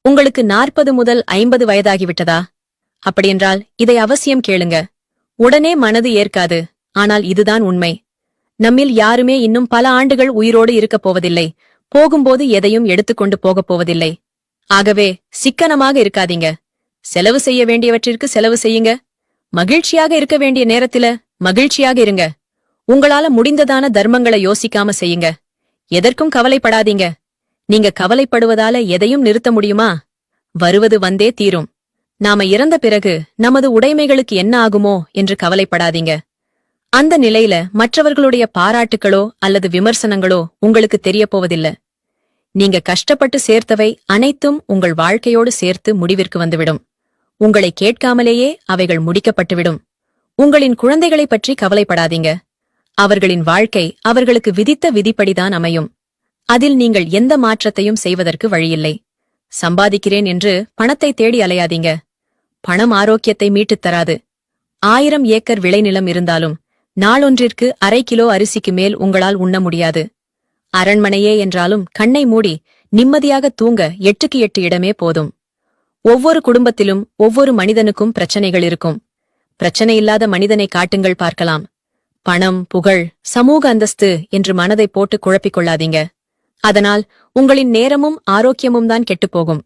உங்களுக்கு 40 முதல் 50 வயதாகிவிட்டதா? அப்படியென்றால் இதை அவசியம் கேளுங்க. உடனே மனது ஏற்காது, ஆனால் இதுதான் உண்மை. நம்மில் யாருமே இன்னும் பல ஆண்டுகள் உயிரோடு இருக்கப் போவதில்லை. போகும்போது எதையும் எடுத்துக்கொண்டு போகப் போவதில்லை. ஆகவே சிக்கனமாக இருக்காதீங்க. செலவு செய்ய வேண்டியவற்றிற்கு செலவு செய்யுங்க. மகிழ்ச்சியாக இருக்க வேண்டிய நேரத்தில மகிழ்ச்சியாக இருங்க. உங்களால முடிந்ததான தர்மங்களை யோசிக்காம செய்யுங்க. எதற்கும் கவலைப்படாதீங்க. நீங்க கவலைப்படுவதால எதையும் நிறுத்த முடியுமா? வருவது வந்தே தீரும். நாம இறந்த பிறகு நமது உடைமைகளுக்கு என்ன ஆகுமோ என்று கவலைப்படாதீங்க. அந்த நிலையில மற்றவர்களுடைய பாராட்டுக்களோ அல்லது விமர்சனங்களோ உங்களுக்கு தெரியப்போவதில்ல. நீங்க கஷ்டப்பட்டு சேர்த்தவை அனைத்தும் உங்கள் வாழ்க்கையோடு சேர்த்து முடிவிற்கு வந்துவிடும். உங்களை கேட்காமலேயே அவைகள் முடிக்கப்பட்டுவிடும். உங்களின் குழந்தைகளைப் பற்றி கவலைப்படாதீங்க. அவர்களின் வாழ்க்கை அவர்களுக்கு விதித்த விதிப்படிதான் அமையும். அதில் நீங்கள் எந்த மாற்றத்தையும் செய்வதற்கு வழியில்லை. சம்பாதிக்கிறேன் என்று பணத்தை தேடி அலையாதீங்க. பணம் ஆரோக்கியத்தை மீட்டுத் தராது. 1000 ஏக்கர் விளைநிலம் இருந்தாலும் நாளொன்றிற்கு அரை கிலோ அரிசிக்கு மேல் உங்களால் உண்ண முடியாது. அரண்மனையே என்றாலும் கண்ணை மூடி நிம்மதியாக தூங்க 8க்கு 8 இடமே போதும். ஒவ்வொரு குடும்பத்திலும் ஒவ்வொரு மனிதனுக்கும் பிரச்சனைகள் இருக்கும். பிரச்சனையில்லாத மனிதனை காட்டுங்கள் பார்க்கலாம். பணம், புகழ், சமூக அந்தஸ்து என்று மனதை போட்டு குழப்பிக் கொள்ளாதீங்க. அதனால் உங்களின் நேரமும் ஆரோக்கியமும் தான் கெட்டுப்போகும்.